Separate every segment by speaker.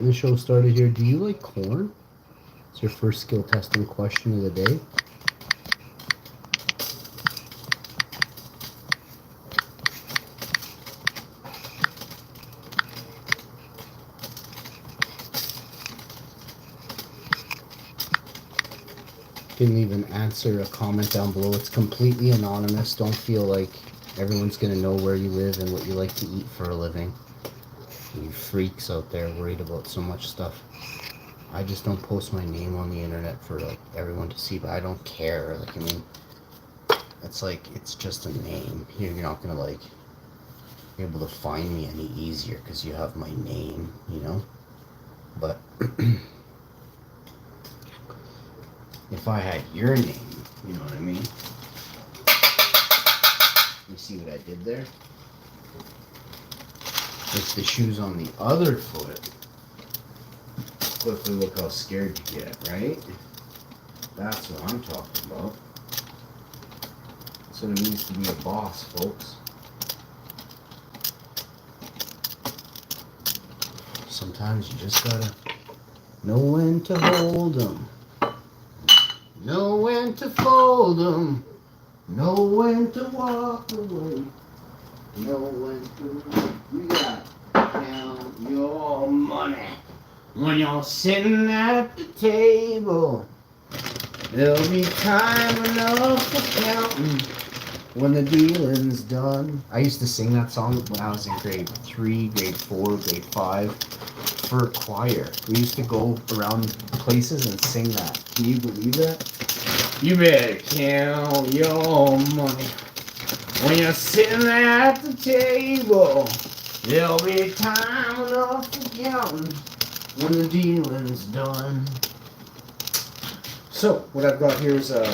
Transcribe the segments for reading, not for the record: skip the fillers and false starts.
Speaker 1: The show started here. Do you like corn? It's your first skill testing question of the day. You can leave an answer, a comment down below. It's completely anonymous. Don't feel like everyone's gonna know where you live and what you like to eat for a living. You freaks out there worried about so much stuff. I just don't post my name on the internet for like everyone to see, but I don't care. Like, I mean, it's like it's just a name. You're not gonna like be able to find me any easier because you have my name, you know. But if I had your name, you know what I mean. You see what I did there? If the shoe's on the other foot, quickly look how scared you get, right? That's what I'm talking about. That's what it means to be a boss, folks. Sometimes you just gotta know when to hold 'em, know when to fold 'em, know when to walk away, know when to. You gotta count your money when you're sitting at the table. There'll be time enough for counting when the dealing's done. I used to sing that song when I was in grade 3, grade 4, grade 5 for choir. We used to go around places and sing that. Can you believe that? You better count your money when you're sitting at the table. There'll be time enough for counting when the dealing's done. So, what I've got here is a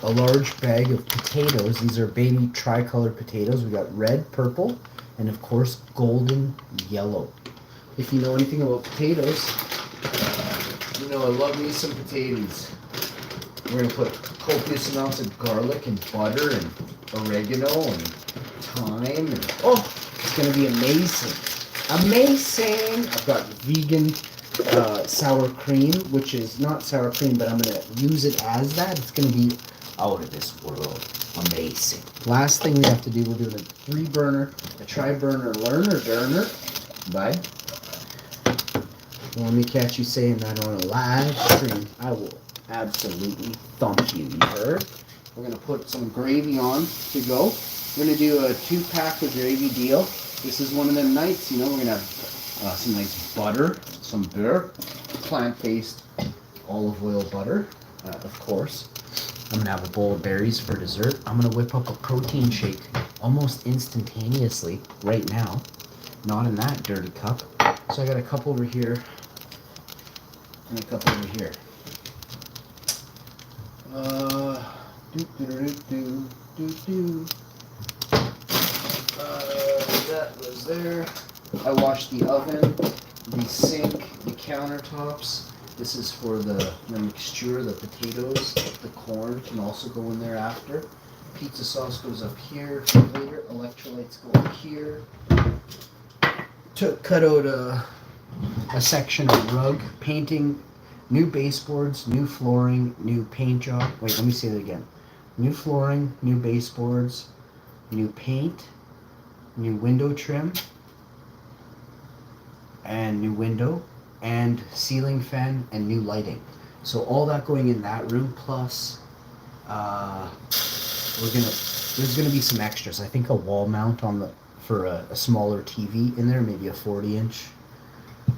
Speaker 1: large bag of potatoes. These are baby tricolor potatoes. We got red, purple, and of course, golden yellow. If you know anything about potatoes, you know I love me some potatoes. We're gonna put copious amounts of garlic and butter and oregano and thyme and it's gonna be amazing. Amazing! I've got vegan sour cream, which is not sour cream, but I'm gonna use it as that. It's gonna be out of this world. Amazing. Last thing we have to do, we're doing a 3-burner, a tri-burner, burner. Bye. Well, let me catch you saying that on a live stream. I will absolutely thump you, you heard? We're going to put some gravy on to go. We're going to do a 2-pack of gravy deal. This is one of them nights, you know, we're going to have some nice butter, some beurre, plant-based olive oil butter, of course. I'm going to have a bowl of berries for dessert. I'm going to whip up a protein shake almost instantaneously right now. Not in that dirty cup. So I got a cup over here and a cup over here. That was there. I washed the oven, the sink, the countertops. This is for the mixture, the potatoes, the corn can also go in there after. Pizza sauce goes up here for later. Electrolytes go up here. Cut out a section of rug, painting, new baseboards, new flooring, new paint job. Wait, let me say that again. New flooring, new baseboards, new paint, new window trim, and new window, and ceiling fan, and new lighting. So all that going in that room, plus there's gonna be some extras. I think a wall mount for a smaller TV in there, maybe a 40-inch.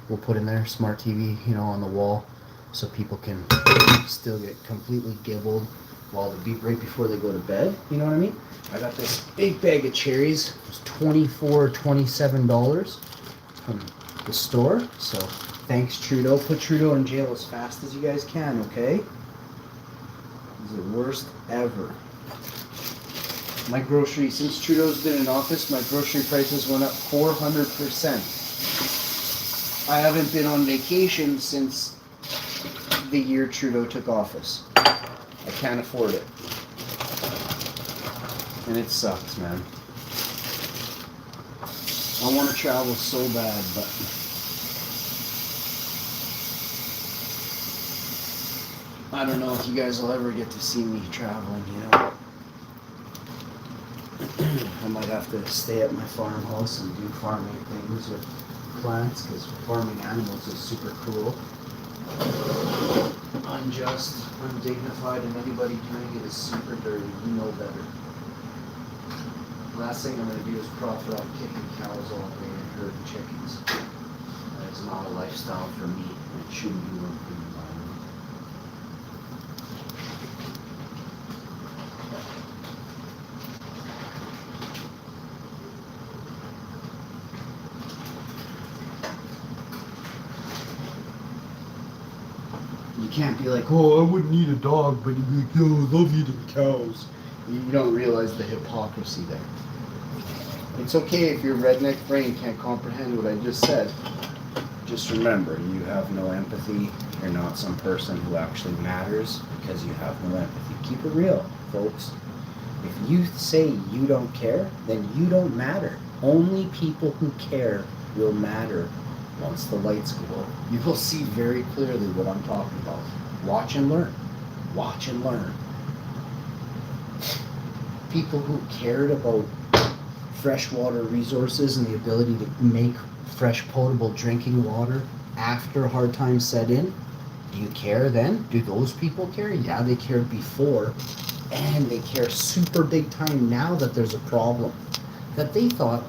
Speaker 1: We'll put in there, smart TV, you know, on the wall, so people can still get completely gibbled right before they go to bed. You know what I mean? I got this big bag of cherries. It was $24, $27 from the store. So thanks, Trudeau. Put Trudeau in jail as fast as you guys can, okay? He's the worst ever. My grocery, since Trudeau's been in office, my grocery prices went up 400%. I haven't been on vacation since the year Trudeau took office. I can't afford it. And it sucks, man. I want to travel so bad, but I don't know if you guys will ever get to see me traveling, you know. I might have to stay at my farmhouse and do farming things with plants, because farming animals is super cruel, unjust, undignified, and anybody doing it is super dirty. You know better. Last thing I'm going to do is profit off kicking cows all day and herding chickens. That is not a lifestyle for me, and it shouldn't be one for the environment. You can't be like, oh, I wouldn't eat a dog, but you'd be like, yo, I love eating cows. You don't realize the hypocrisy there. It's okay if your redneck brain can't comprehend what I just said. Just remember, you have no empathy. You're not some person who actually matters because you have no empathy. Keep it real, folks. If you say you don't care, then you don't matter. Only people who care will matter once the lights go out. You will see very clearly what I'm talking about. Watch and learn. Watch and learn. People who cared about freshwater resources and the ability to make fresh potable drinking water after hard times set in, do you care then? Do those people care? Yeah, they cared before, and they care super big time now that there's a problem that they thought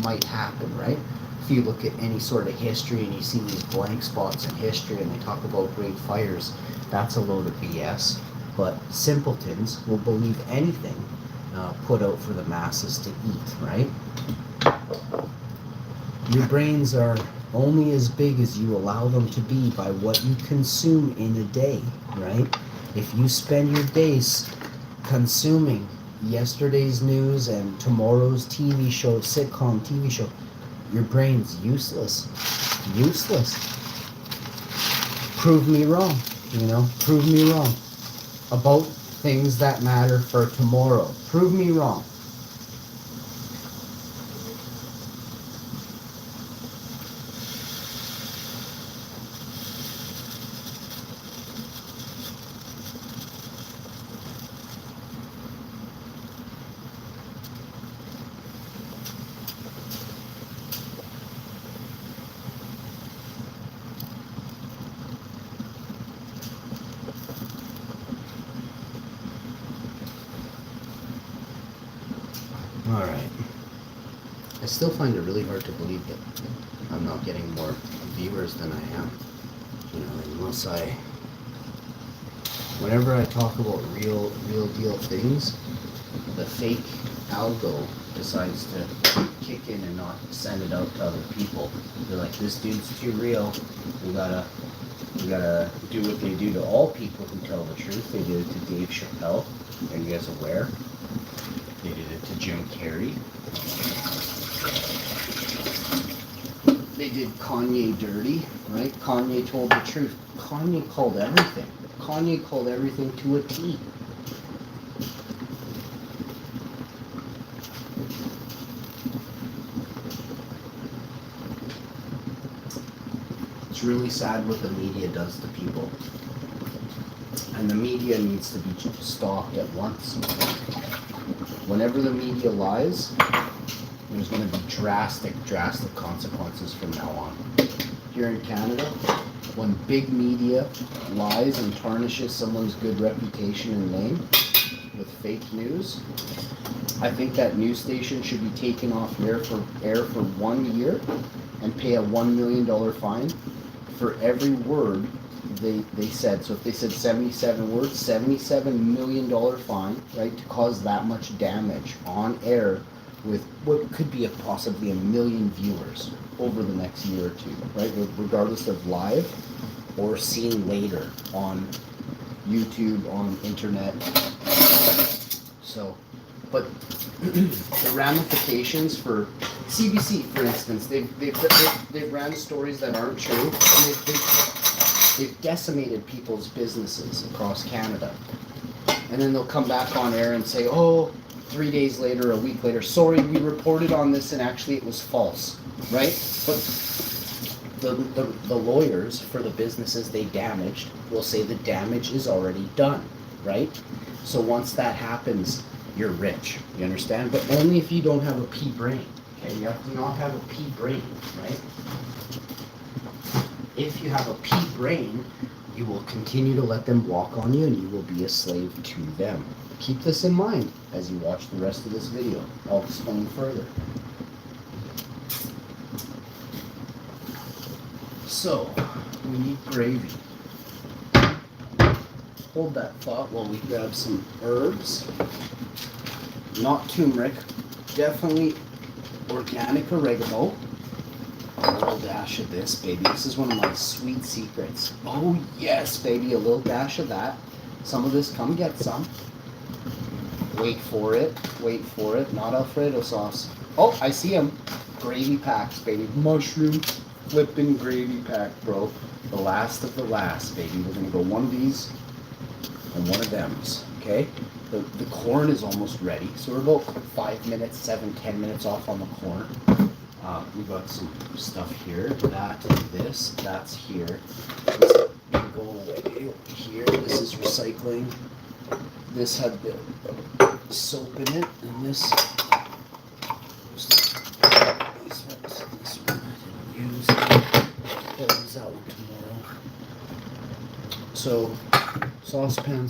Speaker 1: might happen, right? If you look at any sort of history and you see these blank spots in history and they talk about great fires, that's a load of BS. But simpletons will believe anything put out for the masses to eat, right? Your brains are only as big as you allow them to be by what you consume in a day, right? If you spend your days consuming yesterday's news and tomorrow's TV show, sitcom TV show, your brain's useless. Useless. Prove me wrong, you know? Prove me wrong about things that matter for tomorrow. Prove me wrong. Alright. I still find it really hard to believe that I'm not getting more viewers than I am. You know, unless whenever I talk about real deal things, the fake algo decides to kick in and not send it out to other people. They're like, this dude's too real. We gotta do what they do to all people who tell the truth. They did it to Dave Chappelle. Are you guys aware? They did it to Jim Carrey. They did Kanye dirty, right? Kanye told the truth. Kanye called everything. Kanye called everything to a T. It's really sad what the media does to people. And the media needs to be stopped at once. Whenever the media lies, there's going to be drastic consequences from now on. Here in Canada, when big media lies and tarnishes someone's good reputation and name with fake news, I think that news station should be taken off air for 1 year and pay a $1 million fine for every word they said. So if they said 77 words, $77 million fine, right, to cause that much damage on air with what could be possibly 1 million viewers over the next year or two, right, regardless of live or seen later on YouTube, on internet. So, but the ramifications for CBC, for instance, they've ran stories that aren't true, and they've decimated people's businesses across Canada. And then they'll come back on air and say, oh, 3 days later, a week later, sorry, we reported on this and actually it was false, right? But the lawyers for the businesses they damaged will say the damage is already done, right? So once that happens, you're rich. You understand? But only if you don't have a pea brain. Okay, you have to not have a pea brain, right? If you have a pea brain, you will continue to let them walk on you and you will be a slave to them. Keep this in mind as you watch the rest of this video. I'll explain further. So, we need gravy. Hold that thought while we grab some herbs. Not turmeric, definitely organic oregano. A little dash of this, baby. This is one of my sweet secrets. Oh yes, baby, a little dash of that. Some of this, come get some. Wait for it, not Alfredo sauce. Oh, I see them. Gravy packs, baby. Mushroom flipping gravy pack, bro. The last of the last, baby. We're gonna go one of these and one of them's, okay? The corn is almost ready, so we're about 5 minutes, 7-10 minutes off on the corn. We got some stuff here. That, this, that's here. This can go away over here. This is recycling. This had the soap in it, and this one I didn't use. I'll use that one tomorrow. So, saucepan,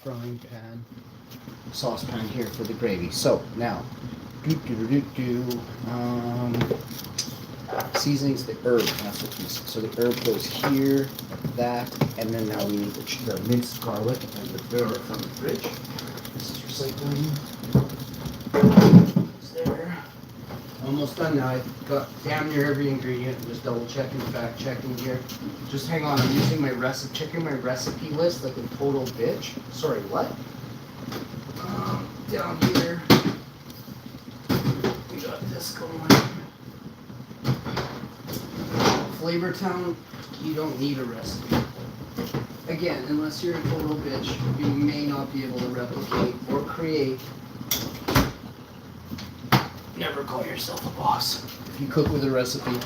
Speaker 1: frying pan, saucepan here for the gravy. So now, seasonings, the herb. That's what we said. So the herb goes here, that, and then now we need the minced garlic and the beurre from the fridge. This is recycling. It's there. Almost done now. I've got damn near every ingredient. I'm just double checking, fact checking here. Just hang on. I'm using my recipe, checking my recipe list like a total bitch. Sorry, what? Down here, we got this going. Flavor Town, you don't need a recipe. Again, unless you're a total bitch, you may not be able to replicate or create. Never call yourself a boss. If you cook with a recipe,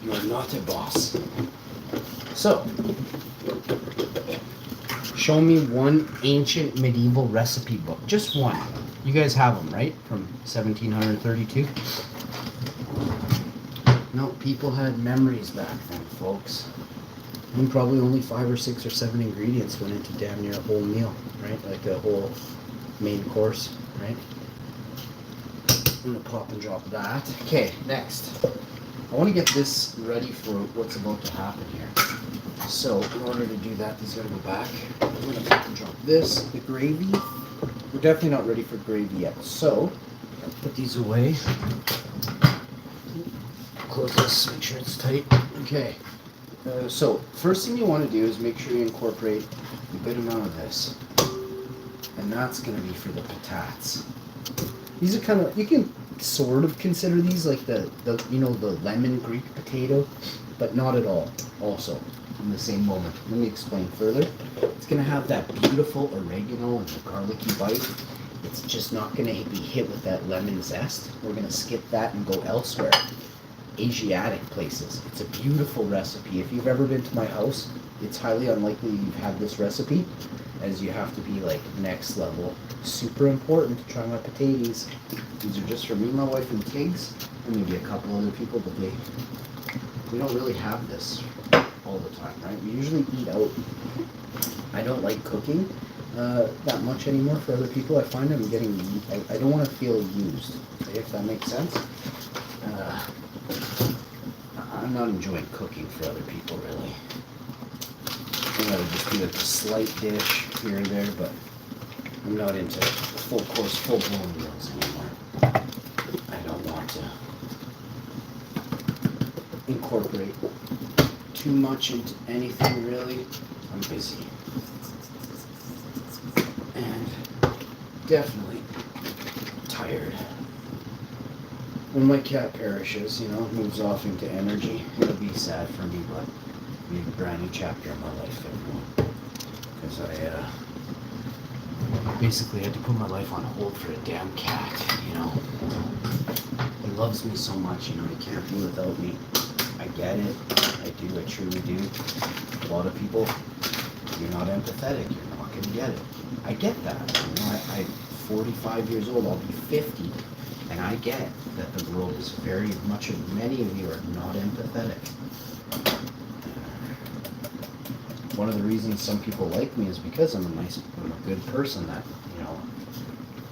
Speaker 1: you are not a boss. So, show me one ancient medieval recipe book. Just one. You guys have them, right? From 1732? No, people had memories back then, folks. And probably only 5 or 6 or 7 ingredients went into damn near a whole meal, right? Like a whole main course, right? I'm gonna pop and drop that. Okay, next. I want to get this ready for what's about to happen here. So, in order to do that, these gotta go back. I'm gonna pop and drop this, the gravy. We're definitely not ready for gravy yet, so put these away. Close this, make sure it's tight. Okay. So, first thing you want to do is make sure you incorporate a good amount of this. And that's going to be for the patates. These are kind of, you can sort of consider these like the lemon Greek potato, but not at all, also, in the same moment. Let me explain further. It's going to have that beautiful oregano and the garlicky bite. It's just not going to be hit with that lemon zest. We're going to skip that and go elsewhere. Asiatic places. It's a beautiful recipe. If you've ever been to my house, it's highly unlikely you've had this recipe, as you have to be like next level. Super important to try my potatoes. These are just for me, my wife, and kids, and maybe a couple other people, but we don't really have this all the time, right? We usually eat out. I don't like cooking that much anymore for other people. I find I'm getting, I don't want to feel used, okay, if that makes sense. I'm not enjoying cooking for other people, really. I gotta just do like a slight dish here and there, but I'm not into full course, full blown meals anymore. I don't want to incorporate too much into anything, really. I'm busy. And definitely tired. When my cat perishes, moves off into energy, it'll be sad for me, but it'll be a brand new chapter in my life, everyone. Because I basically had to put my life on hold for a damn cat, He loves me so much, he can't be without me. I get it. I do. I truly do. A lot of people, you're not empathetic. You're not going to get it. I get that. You know, I'm 45 years old. I'll be 50. And I get that the world is very much, many of you are not empathetic. One of the reasons some people like me is because I'm a good person that, you know,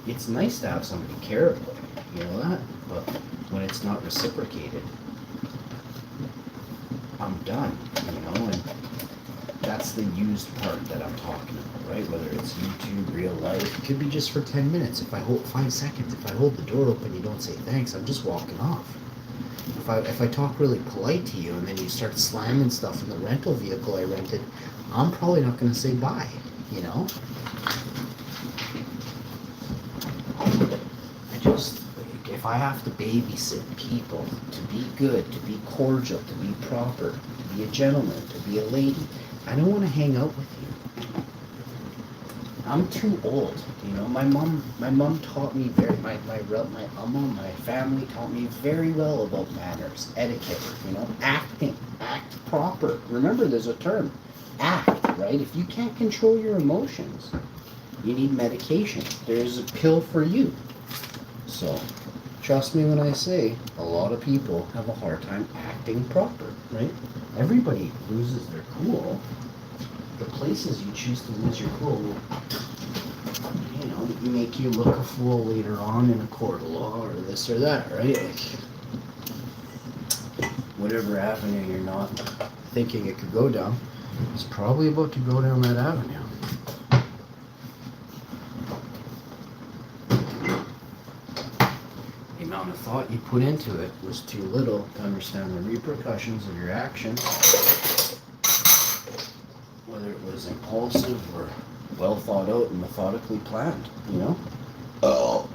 Speaker 1: it's nice to have somebody care about you, you know that? But when it's not reciprocated, I'm done, you know, and that's the used part that I'm talking about, right? Whether it's YouTube, real life, it could be just for 10 minutes. If I hold 5 seconds, if I hold the door open, you don't say thanks, I'm just walking off. If I talk really polite to you and then you start slamming stuff in the rental vehicle I rented, I'm probably not going to say bye, you know? If I have to babysit people to be good, to be cordial, to be proper, to be a gentleman, to be a lady, I don't want to hang out with you. I'm too old, you know. My mom taught me my family taught me very well about manners, etiquette, you know, act proper. Remember, there's a term, act, right? If you can't control your emotions, you need medication. There's a pill for you. So, trust me when I say a lot of people have a hard time acting proper, right? Everybody loses their cool. The places you choose to lose your cool will, you know, make you look a fool later on in a court of law or this or that, right? Like, whatever avenue you're not thinking it could go down, it's probably about to go down that avenue. The amount of thought you put into it was too little to understand the repercussions of your actions. Whether it was impulsive or well thought out and methodically planned, you know? Oh.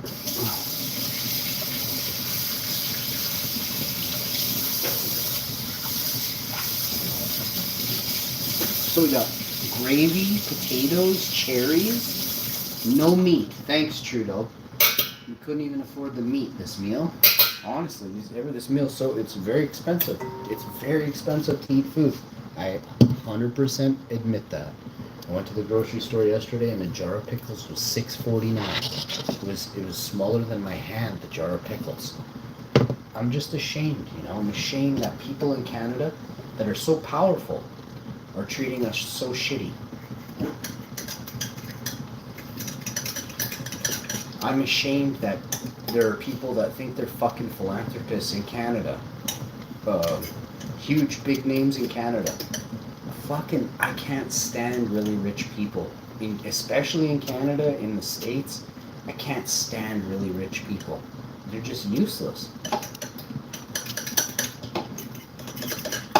Speaker 1: So we got gravy, potatoes, cherries, no meat. Thanks, Trudeau. We couldn't even afford the meat this meal. Honestly, this meal, so it's very expensive. It's very expensive to eat food. I 100% admit that. I went to the grocery store yesterday and a jar of pickles was $6.49. It was smaller than my hand, the jar of pickles. I'm just ashamed, you know. I'm ashamed that people in Canada that are so powerful are treating us so shitty. I'm ashamed that there are people that think they're fucking philanthropists in Canada. Huge, big names in Canada. I can't stand really rich people. Especially in Canada, in the States, I can't stand really rich people. They're just useless.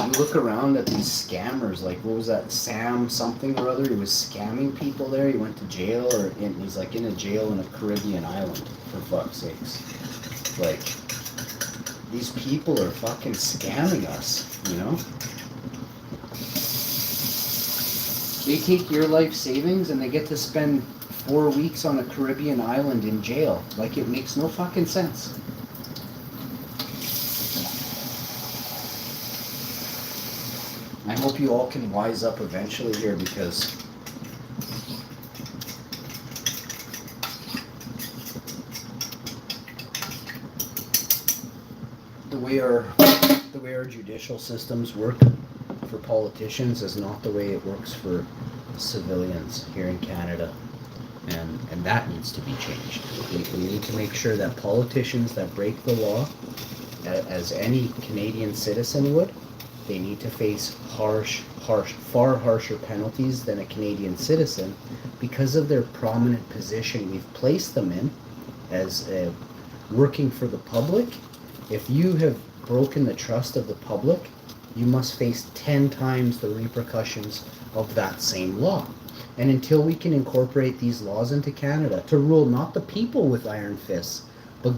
Speaker 1: You look around at these scammers, like, what was that, Sam something or other? He was scamming people there. He went to jail, he's like in a jail in a Caribbean island, for fuck's sakes. Like, these people are fucking scamming us, you know? They take your life savings and they get to spend 4 weeks on a Caribbean island in jail. Like, it makes no fucking sense. I hope you all can wise up eventually here, because the way our judicial systems work for politicians is not the way it works for civilians here in Canada, and that needs to be changed. We need to make sure that politicians that break the law, as any Canadian citizen would, they need to face far harsher penalties than a Canadian citizen because of their prominent position we've placed them in as working for the public. If you have broken the trust of the public, you must face 10 times the repercussions of that same law. And until we can incorporate these laws into Canada to rule not the people with iron fists, but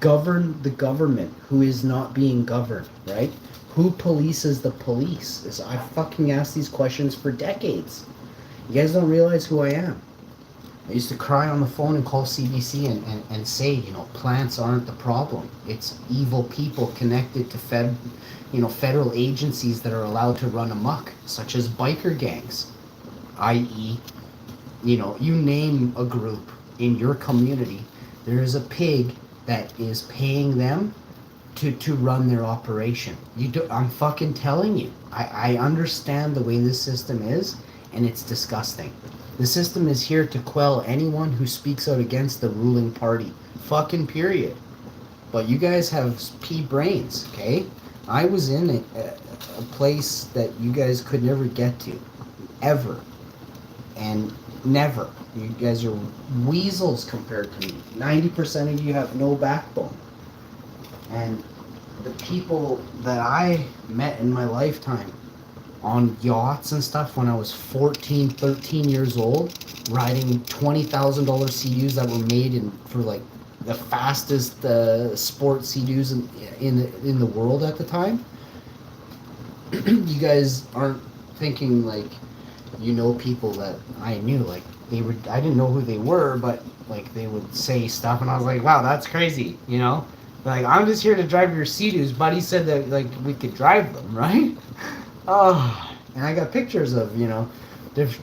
Speaker 1: govern the government who is not being governed, right? Who polices the police? I've fucking asked these questions for decades. You guys don't realize who I am. I used to cry on the phone and call CBC and say, plants aren't the problem. It's evil people connected to federal agencies that are allowed to run amok, such as biker gangs, i.e., you name a group in your community, there is a pig that is paying them to run their operation. I'm fucking telling you. I understand the way this system is, and it's disgusting. The system is here to quell anyone who speaks out against the ruling party. Fucking period. But you guys have pea brains, okay? I was in a place that you guys could never get to. Ever. And never. You guys are weasels compared to me. 90% of you have no backbone. And the people that I met in my lifetime on yachts and stuff when I was 14, 13 years old, riding $20,000 CUs that were made for like the fastest sport CUs in the world at the time. You guys aren't thinking like people that I knew. Like I didn't know who they were, but like they would say stuff, and I was like, wow, that's crazy, Like, I'm just here to drive your Sea-Doos. Buddy said that, like, we could drive them, right? Oh, and I got pictures of,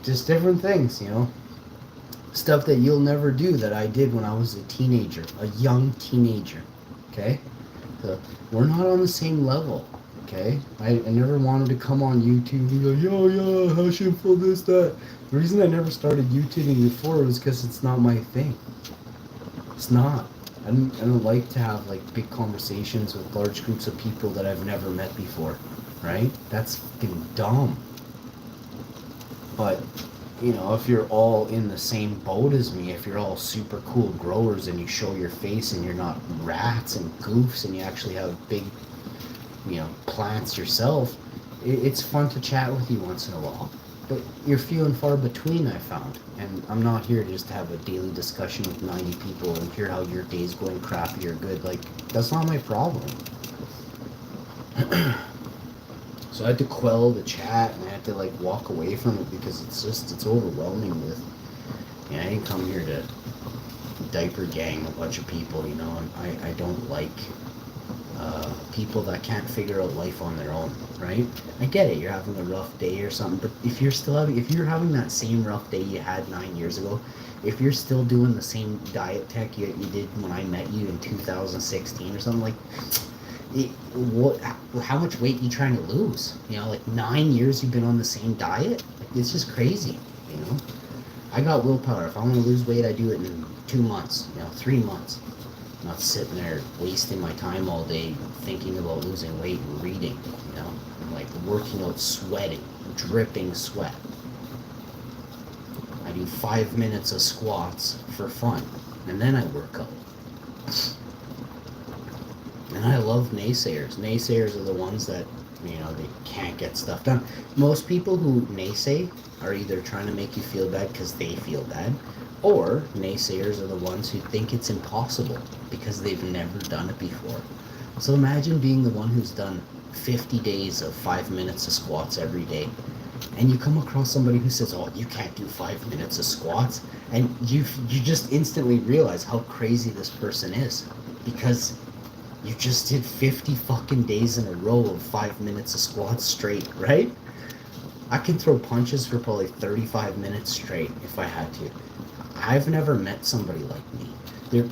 Speaker 1: just different things, Stuff that you'll never do that I did when I was a teenager, a young teenager, okay? So, we're not on the same level, okay? I never wanted to come on YouTube and be like, yeah, how shameful this, that. The reason I never started YouTubing before was because it's not my thing. It's not. I don't like to have like big conversations with large groups of people that I've never met before, right? That's fucking dumb. But, if you're all in the same boat as me, if you're all super cool growers and you show your face and you're not rats and goofs and you actually have big, plants yourself, it's fun to chat with you once in a while. But you're few and far between, I found. And I'm not here to just have a daily discussion with 90 people and hear how your day's going crappy or good. Like, that's not my problem. So I had to quell the chat and I had to, like, walk away from it because it's overwhelming with... I didn't come here to diaper gang a bunch of people, and I don't like... people that can't figure out life on their own, right? I get it, you're having a rough day or something, but if you're having that same rough day you had 9 years ago, if you're still doing the same diet tech you did when I met you in 2016 or something, like, how much weight are you trying to lose? Like 9 years you've been on the same diet? Like, it's just crazy, I got willpower. If I want to lose weight, I do it in 2 months, 3 months. I'm not sitting there wasting my time all day thinking about losing weight and reading, I'm like working out, sweating, dripping sweat. I do 5 minutes of squats for fun, and then I work out. And I love naysayers. Naysayers are the ones that, they can't get stuff done. Most people who naysay are either trying to make you feel bad because they feel bad, or naysayers are the ones who think it's impossible because they've never done it before. So imagine being the one who's done 50 days of 5 minutes of squats every day, and you come across somebody who says, oh, you can't do 5 minutes of squats, and you just instantly realize how crazy this person is, because you just did 50 fucking days in a row of 5 minutes of squats straight, right? I can throw punches for probably 35 minutes straight if I had to. I've never met somebody like me.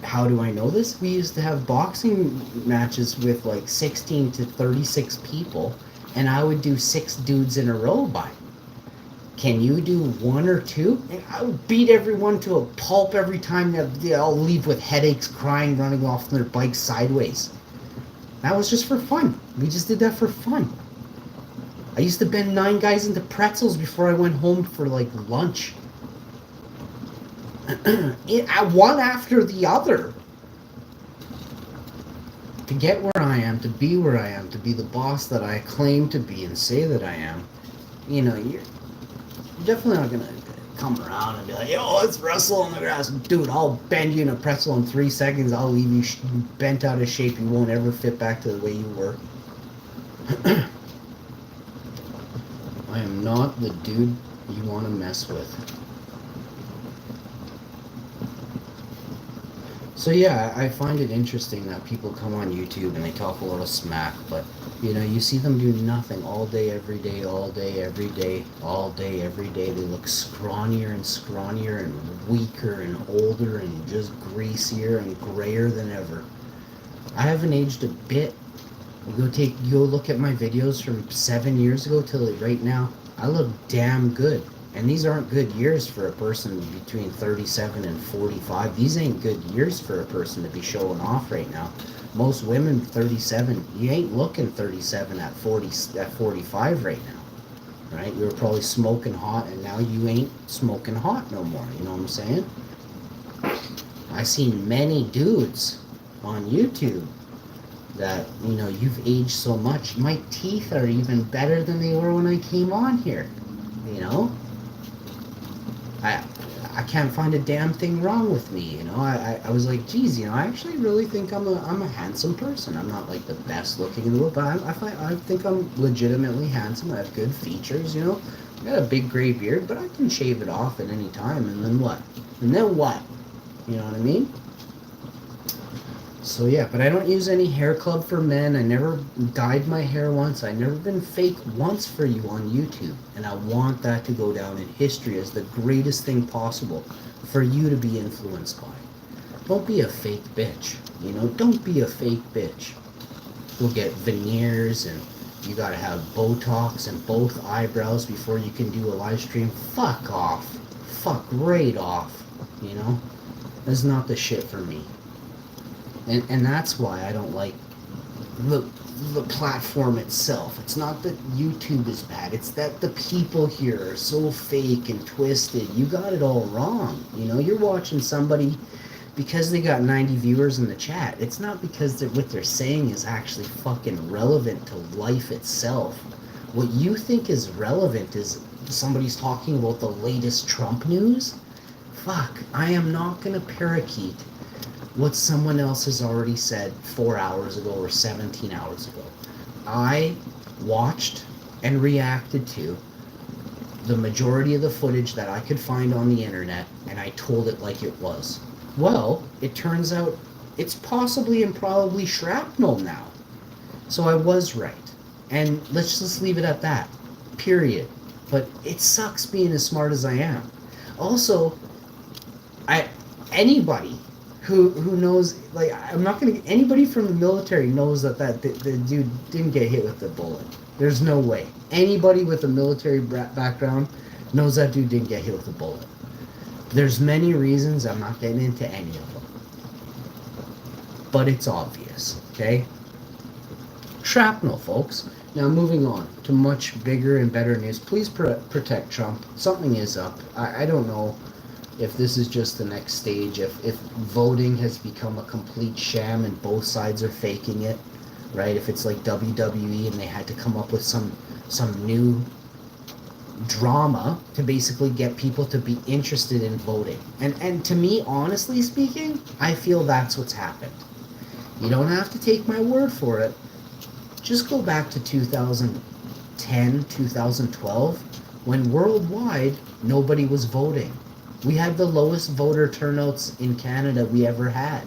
Speaker 1: How do I know this? We used to have boxing matches with like 16 to 36 people, and I would do 6 dudes in a row by. Can you do 1 or 2? And I would beat everyone to a pulp every time. They all leave with headaches, crying, running off their bikes sideways. That was just for fun. We just did that for fun. I used to bend 9 guys into pretzels before I went home for like lunch. One after the other. To get where I am, to be where I am, to be the boss that I claim to be and say that I am, you're definitely not going to come around and be like, yo, let's wrestle on the grass. Dude, I'll bend you in a pretzel in 3 seconds. I'll leave you bent out of shape. You won't ever fit back to the way you were. I am not the dude you want to mess with. So yeah, I find it interesting that people come on YouTube and they talk a lot of smack, but you know, you see them do nothing all day, every day, all day, every day, all day, every day. They look scrawnier and scrawnier and weaker and older and just greasier and grayer than ever. I haven't aged a bit. You go look at my videos from 7 years ago till right now. I look damn good. And these aren't good years for a person between 37 and 45. These ain't good years for a person to be showing off right now. Most women 37, you ain't looking 37 at 40 at 45 right now. Right? You were probably smoking hot and now you ain't smoking hot no more. You know what I'm saying? I seen many dudes on YouTube that, you know, you've aged so much. My teeth are even better than they were when I came on here. You know? I I can't find a damn thing wrong with me, you know. I was like, geez, you know, I actually really think I'm a handsome person. I'm not like the best looking in the world, but I think I'm legitimately handsome. I have good features, you know. I got a big gray beard, but I can shave it off at any time, and then what? And then what? You know what I mean? So yeah, but I don't use any hair club for men. I never dyed my hair once. I never been fake once for you on YouTube. And I want that to go down in history as the greatest thing possible for you to be influenced by. Don't be a fake bitch. You know, don't be a fake bitch. You'll get veneers and you gotta have Botox in both eyebrows before you can do a live stream. Fuck off. Fuck right off. You know? That's not the shit for me. And that's why I don't like the platform itself. It's not that YouTube is bad. It's that the people here are so fake and twisted. You got it all wrong. You know, you're watching somebody because they got 90 viewers in the chat. It's not because what they're saying is actually fucking relevant to life itself. What you think is relevant is somebody's talking about the latest Trump news. Fuck, I am not gonna parakeet what someone else has already said 4 hours ago or 17 hours ago. I watched and reacted to the majority of the footage that I could find on the internet, and I told it like it was. Well, it turns out it's possibly and probably shrapnel now. So I was right. And let's just leave it at that. Period. But it sucks being as smart as I am. Also, anybody who knows, like, I'm not gonna, anybody from the military knows that the dude didn't get hit with a bullet. There's no way. Anybody with a military background knows that dude didn't get hit with a bullet. There's many reasons, I'm not getting into any of them. But it's obvious, okay? Shrapnel, folks. Now moving on to much bigger and better news. Please protect Trump. Something is up. I don't know if this is just the next stage, if voting has become a complete sham and both sides are faking it, right? If it's like WWE and they had to come up with some new drama to basically get people to be interested in voting. And to me, honestly speaking, I feel that's what's happened. You don't have to take my word for it. Just go back to 2010, 2012, when worldwide nobody was voting. We had the lowest voter turnouts in Canada we ever had.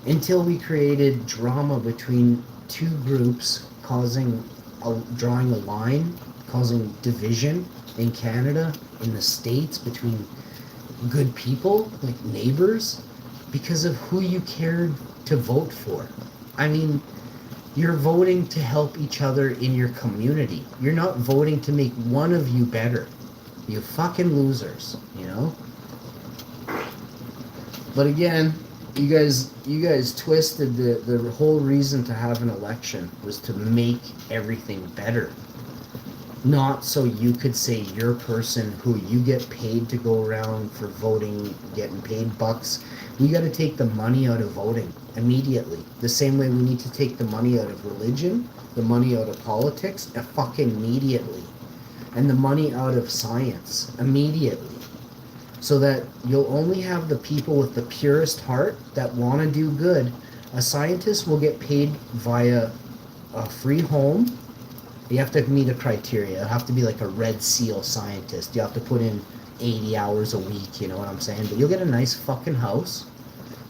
Speaker 1: Until we created drama between two groups drawing a line, causing division in Canada, in the States, between good people, like neighbors, because of who you cared to vote for. I mean, you're voting to help each other in your community. You're not voting to make one of you better. You fucking losers, you know? But again, you guys twisted the whole reason to have an election was to make everything better. Not so you could say your person who you get paid to go around for voting, getting paid bucks. We got to take the money out of voting immediately. The same way we need to take the money out of religion, the money out of politics, fucking immediately. And the money out of science immediately. So that you'll only have the people with the purest heart that want to do good. A scientist will get paid via a free home. You have to meet a criteria. You have to be like a Red Seal scientist. You have to put in 80 hours a week, you know what I'm saying? But you'll get a nice fucking house.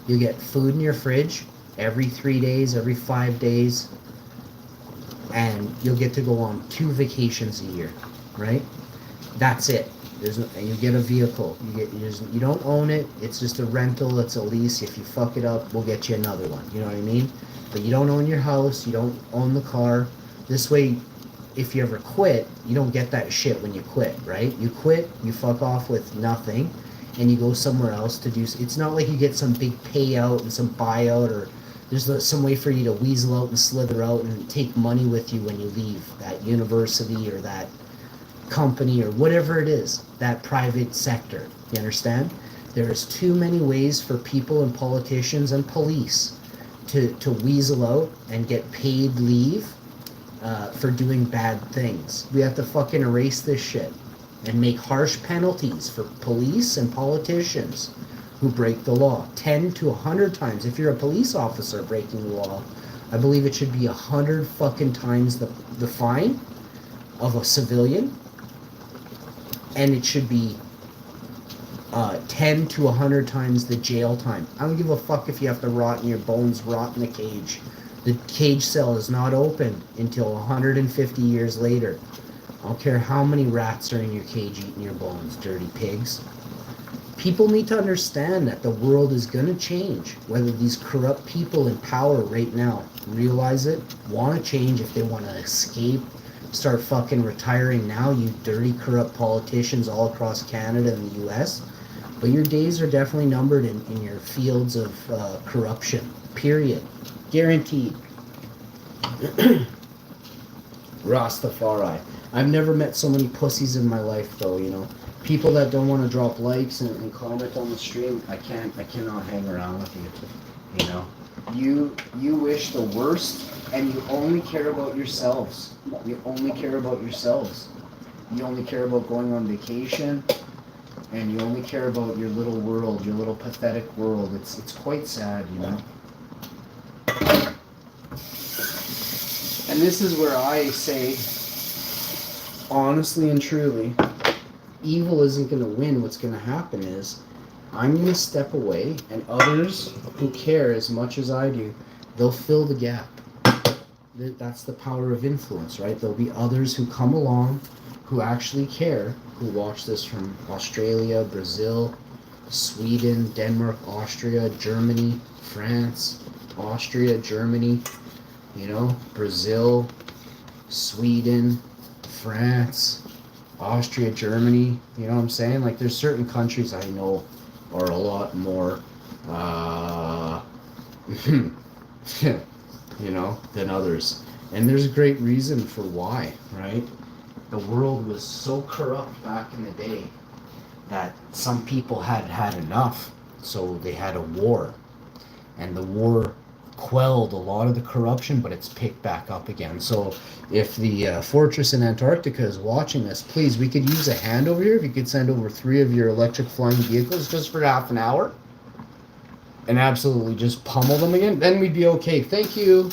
Speaker 1: You get food in your fridge every 3 days, every 5 days, and you'll get to go on 2 vacations a year, right? That's it. And you get a vehicle. You don't own it. It's just a rental. It's a lease. If you fuck it up, we'll get you another one. You know what I mean? But you don't own your house. You don't own the car. This way, if you ever quit, you don't get that shit when you quit, right? You quit, you fuck off with nothing, and you go somewhere else to do. It's not like you get some big payout and some buyout, or there's some way for you to weasel out and slither out and take money with you when you leave that university or that company or whatever it is, that private sector. You understand? There's too many ways for people and politicians and police to weasel out and get paid leave for doing bad things. We have to fucking erase this shit and make harsh penalties for police and politicians who break the law. 10 to 100 times. If you're a police officer breaking the law, I believe it should be 100 fucking times the fine of a civilian, and it should be 10 to 100 times the jail time. I don't give a fuck if you have to rot in your bones, rot in a cage. The cage cell is not opened until 150 years later. I don't care how many rats are in your cage eating your bones, dirty pigs. People need to understand that the world is going to change. Whether these corrupt people in power right now realize it, want to change, if they want to escape, start fucking retiring now, you dirty corrupt politicians all across Canada and the US. But your days are definitely numbered in your fields of corruption. Period. Guaranteed. Rastafari. I've never met so many pussies in my life, though, you know. People that don't want to drop likes and comment on the stream, I cannot hang around with you. You know, you wish the worst, and you only care about yourselves. You only care about yourselves. You only care about going on vacation, and you only care about your little world, your little pathetic world. It's quite sad, you know. And this is where I say, honestly and truly, evil isn't going to win. What's going to happen is I'm going to step away, and others who care as much as I do, they'll fill the gap. That's the power of influence, right? There'll be others who come along who actually care, who watch this from Australia, Brazil, Sweden, Denmark, Austria, Germany, France, Austria, Germany, you know, Brazil, Sweden, France, Austria, Germany, you know what I'm saying? Like, there's certain countries I know are a lot more, you know, than others. And there's a great reason for why, right? The world was so corrupt back in the day that some people had enough, so they had a war. And the war quelled a lot of the corruption, but it's picked back up again. So if the fortress in Antarctica is watching this, please, we could use a hand over here. If you could send over 3 of your electric flying vehicles just for half an hour and absolutely just pummel them again, then we'd be okay. Thank you.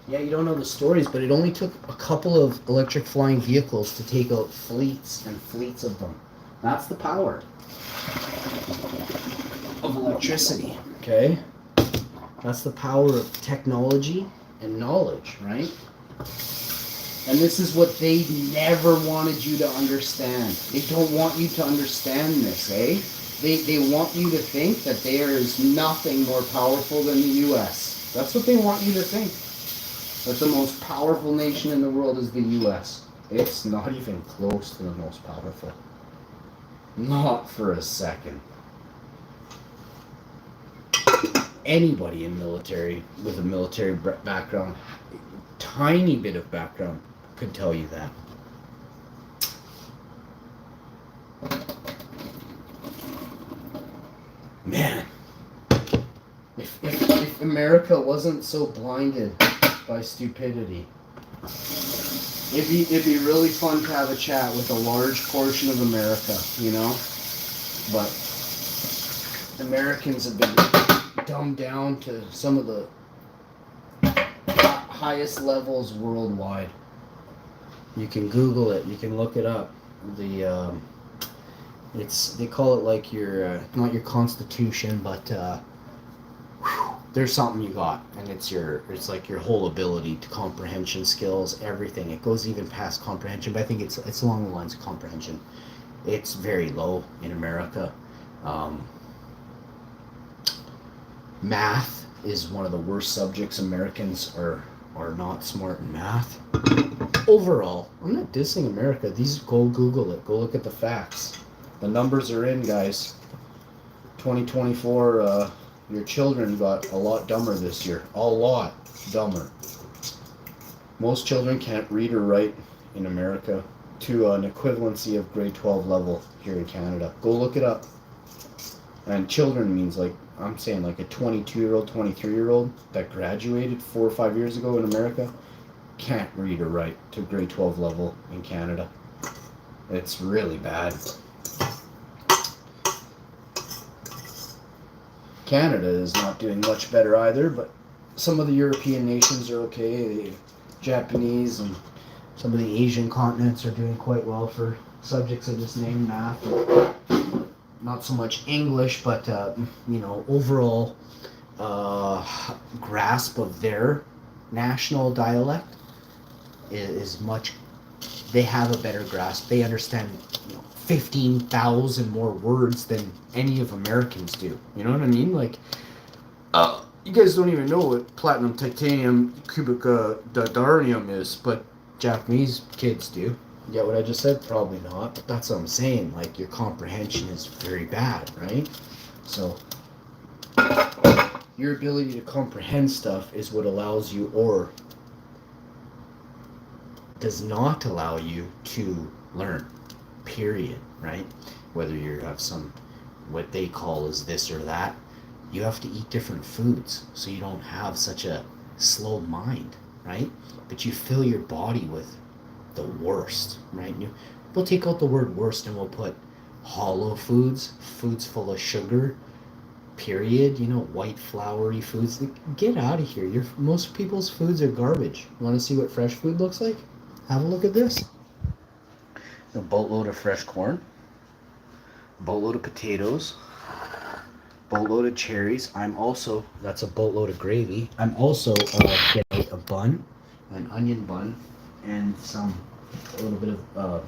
Speaker 1: Yeah, you don't know the stories, but it only took a couple of electric flying vehicles to take out fleets and fleets of them. That's the power of electricity, okay? That's the power of technology and knowledge, right? And this is what they never wanted you to understand. They don't want you to understand this, eh? They want you to think that there is nothing more powerful than the US. That's what they want you to think. That the most powerful nation in the world is the US. It's not even close to the most powerful. Not for a second. Anybody in military, with a military background, tiny bit of background, could tell you that. Man, if America wasn't so blinded by stupidity, it'd be really fun to have a chat with a large portion of America, you know? But Americans have been dumbed down to some of the highest levels worldwide. You can Google it. You can look it up. They call it like your not your constitution, but there's something you got, and it's like your whole ability to comprehension skills, everything. It goes even past comprehension, but I think it's along the lines of comprehension. It's very low in America. Um, Math is one of the worst subjects. Americans are not smart in math. Overall, I'm not dissing America. Go Google it. Go look at the facts. The numbers are in, guys. 2024, your children got a lot dumber this year. A lot dumber. Most children can't read or write in America to an equivalency of grade 12 level here in Canada. Go look it up. And children means like, I'm saying like a 22-year-old, 23-year-old that graduated 4 or 5 years ago in America can't read or write to grade 12 level in Canada. It's really bad. Canada is not doing much better either, but some of the European nations are okay. The Japanese and some of the Asian continents are doing quite well for subjects I just named, math. Not so much English, but overall grasp of their national dialect is much. They have a better grasp. They understand 15,000 more words than any of Americans do. You know what I mean? Like, you guys don't even know what platinum, titanium, cubic dardanium is, but Japanese kids do. You get what I just said? Probably not, but that's what I'm saying. Like, your comprehension is very bad, right? So, your ability to comprehend stuff is what allows you, or does not allow you to learn, period, right? Whether you have some, what they call is this or that, you have to eat different foods so you don't have such a slow mind, right? But you fill your body with the worst, right? We'll take out the word worst and we'll put hollow foods full of sugar, period. White floury foods. Get out of here. Most people's foods are garbage. You want to see what fresh food looks like? Have a look at this. A boatload of fresh corn, boatload of potatoes, boatload of cherries. That's a boatload of gravy. I'm also getting a bun, an onion bun, and a little bit of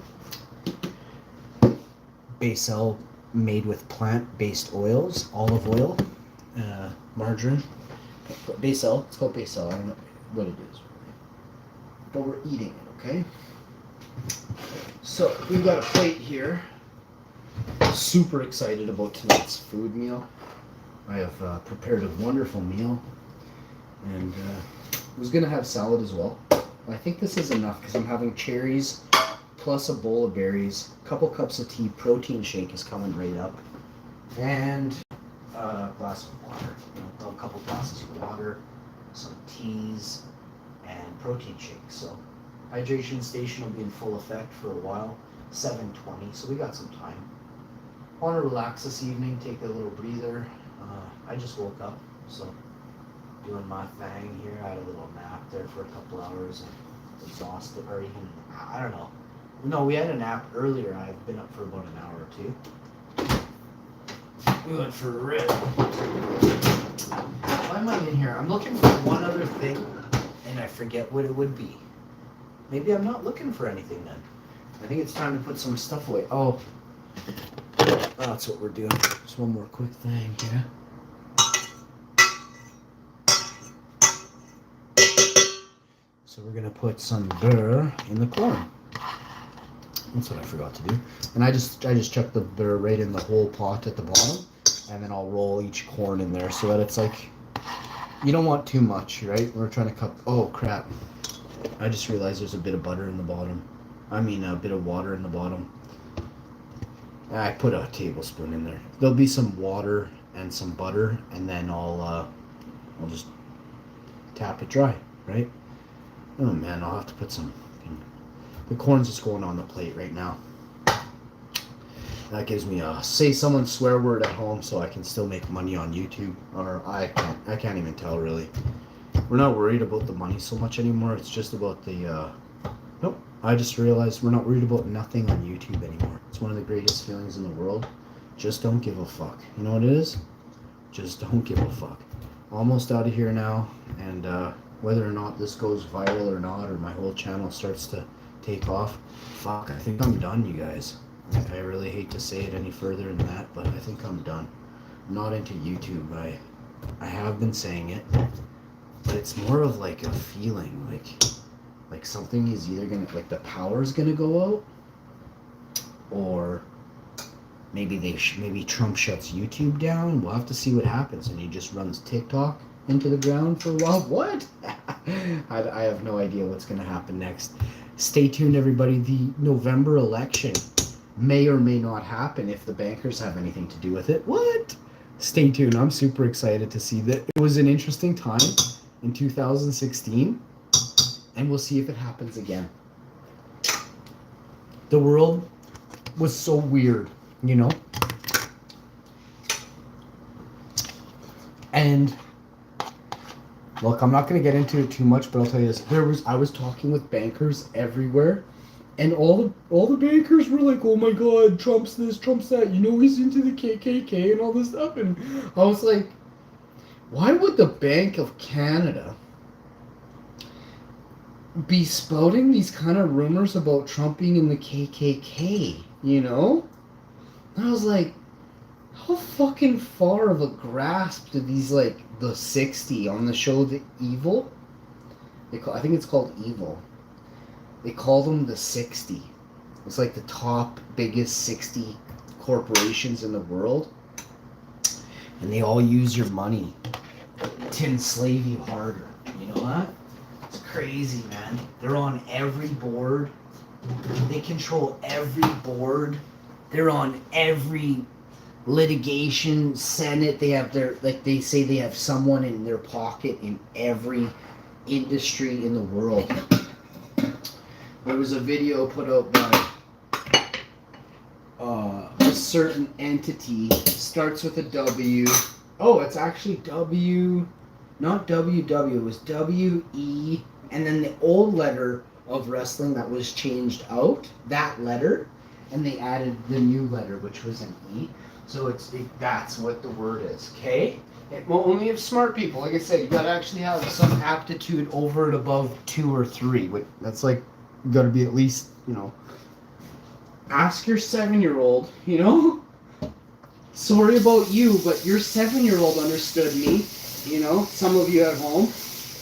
Speaker 1: basil made with plant-based oils, olive oil, margarine, basil. It's called basil. I don't know what it is, but we're eating it, okay? So we've got a plate here. Super excited about tonight's food meal. I have prepared a wonderful meal, and was gonna have salad as well. I think this is enough because I'm having cherries plus a bowl of berries, a couple cups of tea, protein shake is coming right up, and a glass of water. A couple glasses of water, some teas, and protein shake. So hydration station will be in full effect for a while. 7:20, so we got some time. I want to relax this evening, take a little breather. I just woke up, so doing my thing here. I had a little nap there for a couple hours and exhausted, or even, I don't know. No, we had a nap earlier. I've been up for about an hour or two. We went for a rip. Why am I in here? I'm looking for one other thing, and I forget what it would be. Maybe I'm not looking for anything then. I think it's time to put some stuff away. Oh, that's what we're doing. Just one more quick thing here. So we're gonna put some burr in the corn. That's what I forgot to do. And I just chuck the burr right in the whole pot at the bottom, and then I'll roll each corn in there so that it's like, you don't want too much, right? We're trying to cut. Oh crap! I just realized there's a bit of butter in the bottom. I mean, a bit of water in the bottom. I put a tablespoon in there. There'll be some water and some butter, and then I'll just tap it dry, right? Oh man, I'll have to put some. The corn's just going on the plate right now. That gives me a say someone's swear word at home, so I can still make money on YouTube. Or I can't even tell really. We're not worried about the money so much anymore. It's just about the Nope. I just realized we're not worried about nothing on YouTube anymore. It's one of the greatest feelings in the world. Just don't give a fuck. You know what it is? Just don't give a fuck. Almost out of here now, and whether or not this goes viral or not, or my whole channel starts to take off, fuck, I think I'm done, you guys. I really hate to say it any further than that, but I think I'm done. I'm not into YouTube. I have been saying it, but it's more of like a feeling, like something is either gonna, like the power's gonna go out, or maybe maybe Trump shuts YouTube down. We'll have to see what happens, and he just runs TikTok into the ground for a while. What? I have no idea what's gonna happen next. Stay tuned, everybody. The November election may or may not happen if the bankers have anything to do with it. What? Stay tuned. I'm super excited to see that. It was an interesting time in 2016, and we'll see if it happens again. The world was so weird, you know? And look, I'm not going to get into it too much, but I'll tell you this. I was talking with bankers everywhere, and all the bankers were like, "Oh my God, Trump's this, Trump's that. You know, he's into the KKK and all this stuff." And I was like, why would the Bank of Canada be spouting these kind of rumors about Trump being in the KKK, you know? And I was like, how fucking far of a grasp do these, like, the 60 on the show The Evil? I think it's called Evil. They call them the 60. It's like the top biggest 60 corporations in the world. And they all use your money to enslave you harder. You know that? It's crazy, man. They're on every board. They control every board. They're on every litigation, Senate. They have they say they have someone in their pocket in every industry in the world. There was a video put out by a certain entity, starts with a W. Oh, it's actually W, not WW, it was WE, and then the old letter of wrestling that was changed out, that letter, and they added the new letter, which was an E. So that's what the word is, okay? It will only have smart people. Like I said, you gotta actually have some aptitude over and above 2 or 3. That's like, you gotta be at least, you know, ask your 7-year-old, you know? Sorry about you, but your 7-year-old understood me, you know? Some of you at home,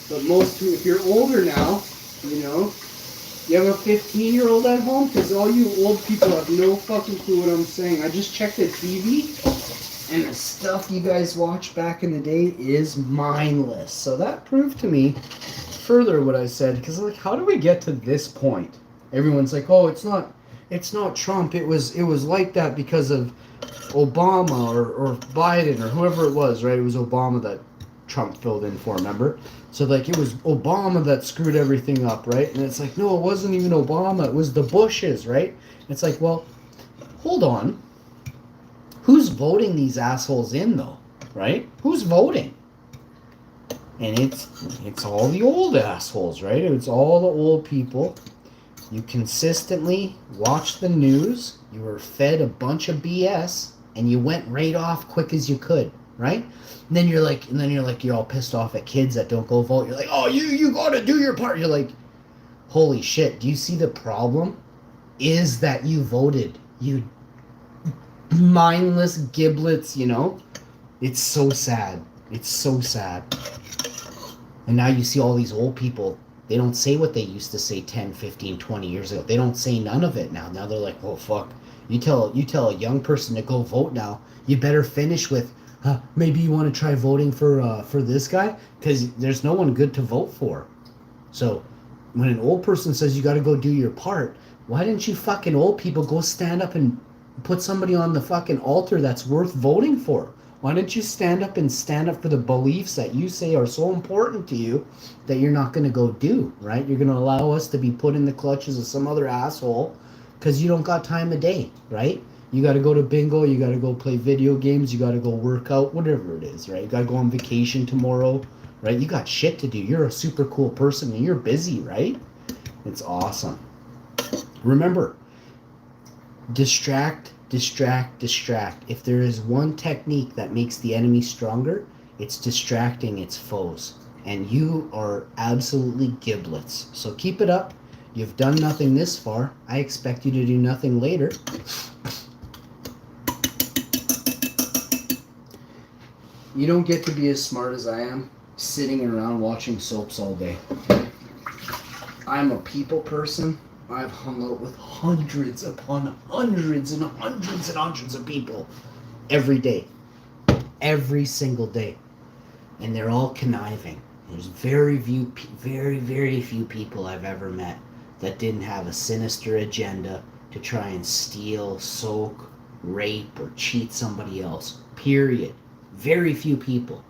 Speaker 1: but most, if you're older now, you know, you have a 15-year-old at home? Because all you old people have no fucking clue what I'm saying. I just checked the TV, and the stuff you guys watched back in the day is mindless. So that proved to me further what I said, because like, how do we get to this point? Everyone's like, oh, it's not Trump. It was like that because of Obama or Biden or whoever it was, right? It was Obama that Trump filled in for, remember? So like, it was Obama that screwed everything up, right? And it's like, no, it wasn't even Obama. It was the Bushes, right? And it's like, well, hold on. Who's voting these assholes in, though, right? Who's voting? And it's all the old assholes, right? It's all the old people. You consistently watch the news. You were fed a bunch of BS, and you went right off quick as you could, right? And then you're all pissed off at kids that don't go vote. You're like, oh, you gotta do your part. You're like, holy shit. Do you see the problem? Is that you voted, you mindless giblets, you know? It's so sad. It's so sad. And now you see all these old people, they don't say what they used to say 10, 15, 20 years ago. They don't say none of it now. Now they're like, oh, fuck. You tell a young person to go vote now, you better finish with, maybe you want to try voting for this guy? Because there's no one good to vote for. So when an old person says you got to go do your part, why didn't you fucking old people go stand up and put somebody on the fucking altar that's worth voting for? Why don't you stand up for the beliefs that you say are so important to you that you're not going to go do, right? You're going to allow us to be put in the clutches of some other asshole because you don't got time of day, right? You got to go to bingo, you got to go play video games, you got to go work out, whatever it is, right? You got to go on vacation tomorrow, right? You got shit to do. You're a super cool person and you're busy, right? It's awesome. Remember, distract, distract, distract. If there is one technique that makes the enemy stronger, it's distracting its foes. And you are absolutely giblets. So keep it up. You've done nothing this far. I expect you to do nothing later. You don't get to be as smart as I am sitting around watching soaps all day. I'm a people person. I've hung out with hundreds upon hundreds and hundreds and hundreds of people every day. Every single day. And they're all conniving. There's very few people I've ever met that didn't have a sinister agenda to try and steal, soak, rape, or cheat somebody else. Period. Very few people.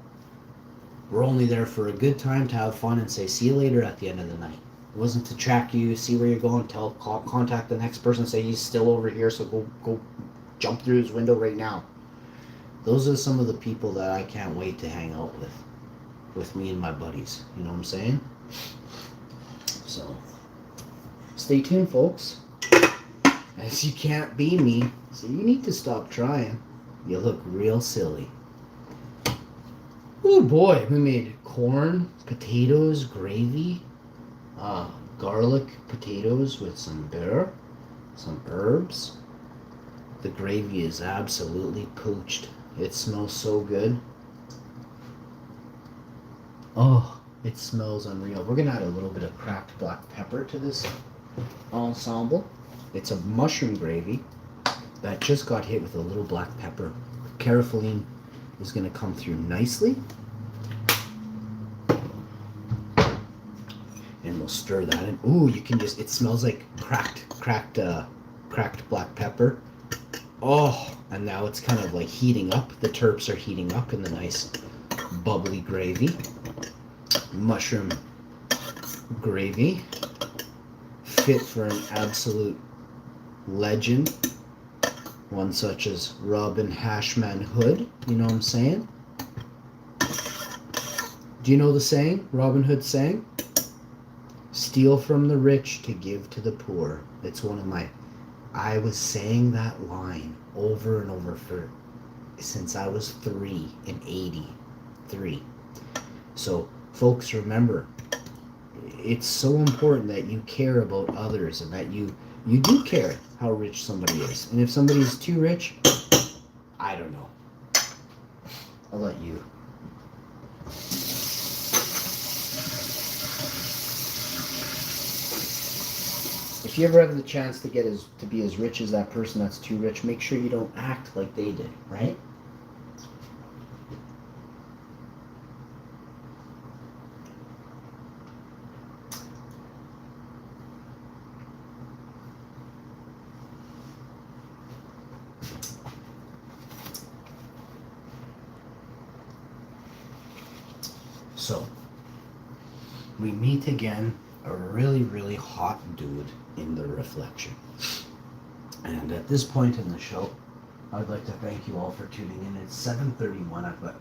Speaker 1: We're only there for a good time, to have fun, and say see you later at the end of the night. It wasn't to track you, see where you're going, contact the next person, say he's still over here, so go jump through his window right now. Those are some of the people that I can't wait to hang out with me and my buddies. You know what I'm saying? So, stay tuned, folks. As you can't be me, so you need to stop trying. You look real silly. Oh boy, we made corn, potatoes, gravy, garlic potatoes with some butter, some herbs. The gravy is absolutely poached. It smells so good. Oh, it smells unreal. We're gonna add a little bit of cracked black pepper to this ensemble. It's a mushroom gravy that just got hit with a little black pepper. Carefully is gonna come through nicely. And we'll stir that in. Ooh, you can just, it smells like cracked black pepper. Oh, and now it's kind of like heating up. The terps are heating up in the nice bubbly gravy. Mushroom gravy. Fit for an absolute legend. One such as Robin Hashman Hood. You know what I'm saying? Do you know the saying? Robin Hood saying? Steal from the rich to give to the poor. It's one of my... I was saying that line over and over since I was 3 in 83. So, folks, remember, it's so important that you care about others and that you do care how rich somebody is. And if somebody is too rich, I don't know. I'll let you. If you ever have the chance to to be as rich as that person that's too rich, make sure you don't act like they did, right? So, we meet again, a really, really hot dude in the reflection. And at this point in the show, I'd like to thank you all for tuning in. It's 7:31. I've got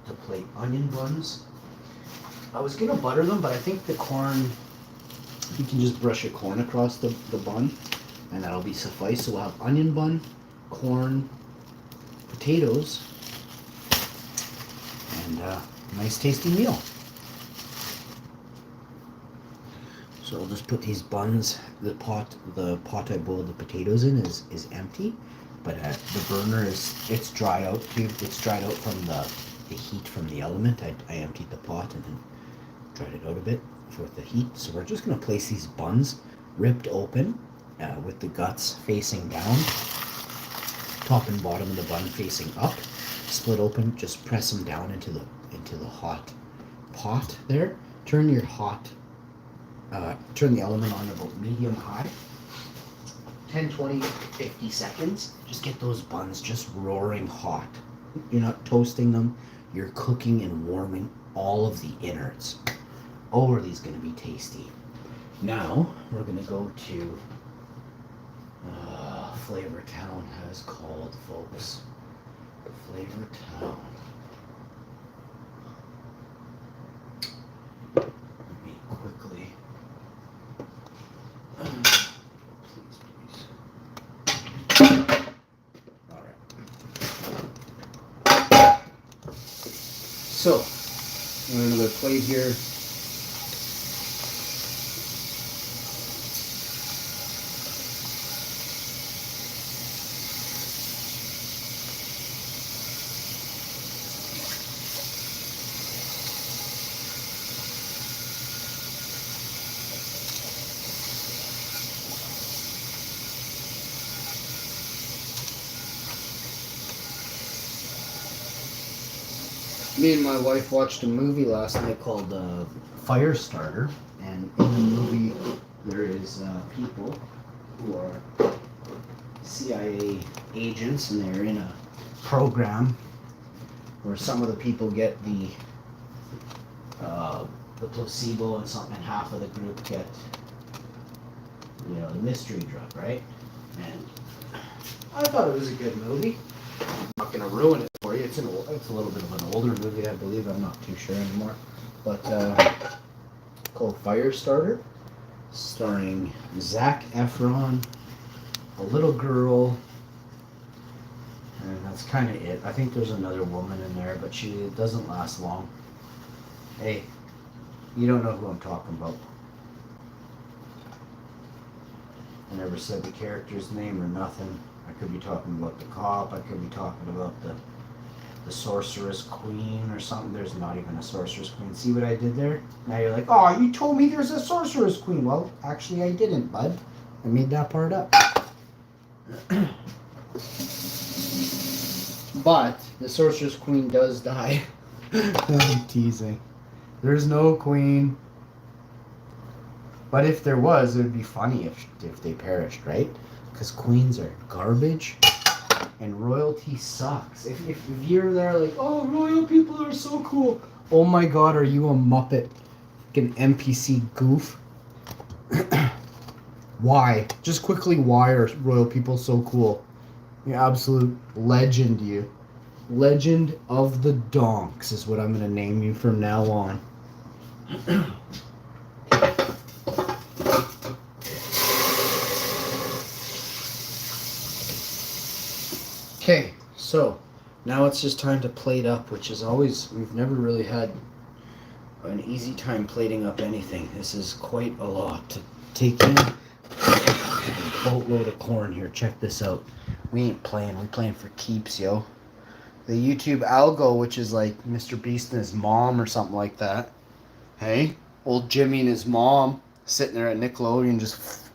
Speaker 1: to plate onion buns. I was going to butter them, but I think the corn, you can just brush your corn across the bun, and that'll be suffice. So we'll have onion bun, corn, potatoes, and a nice tasty meal. So I'll just put these buns. The pot I boiled the potatoes in is empty, but the burner it's dried out too. It's dried out from the heat from the element. I emptied the pot and then dried it out a bit with the heat. So we're just gonna place these buns ripped open with the guts facing down, top and bottom of the bun facing up, split open. Just press them down into the hot pot there. Turn the element on about medium high. 10, 20, 50 seconds. Just get those buns just roaring hot. You're not toasting them. You're cooking and warming all of the innards. Oh, are these going to be tasty. Now, we're going to go to Flavor Town has called, folks. Flavor Town. Let me quickly So, another plate here. Me and my wife watched a movie last night called Firestarter, and in the movie there is people who are CIA agents, and they're in a program where some of the people get the placebo and something, and half of the group get, you know, the mystery drug, right? And I thought it was a good movie. I'm not gonna ruin it for you. It's a little bit of an older movie, I believe. I'm not too sure anymore. But called Firestarter, starring Zac Efron, a little girl, and that's kind of it. I think there's another woman in there, but it doesn't last long. Hey, you don't know who I'm talking about. I never said the character's name or nothing. I could be talking about the cop. I could be talking about the sorceress queen or something. There's not even a sorceress queen. See what I did there? Now you're like, oh, you told me there's a sorceress queen. Well, actually I didn't, bud. I made that part up. But the sorceress queen does die. I'm teasing. There's no queen. But if there was, it would be funny if they perished, right? Because queens are garbage and royalty sucks. If you're there like, oh, royal people are so cool. Oh my god, are you a Muppet? An NPC goof? Why? Just quickly, why are royal people so cool? You absolute legend, you. Legend of the Donks is what I'm going to name you from now on. Okay, so now it's just time to plate up, which is always, we've never really had an easy time plating up anything. This is quite a lot to take in. A boatload of corn here. Check this out. We ain't playing. We're playing for keeps, yo. The YouTube algo, which is like Mr. Beast and his mom or something like that. Hey, old Jimmy and his mom sitting there at Nickelodeon just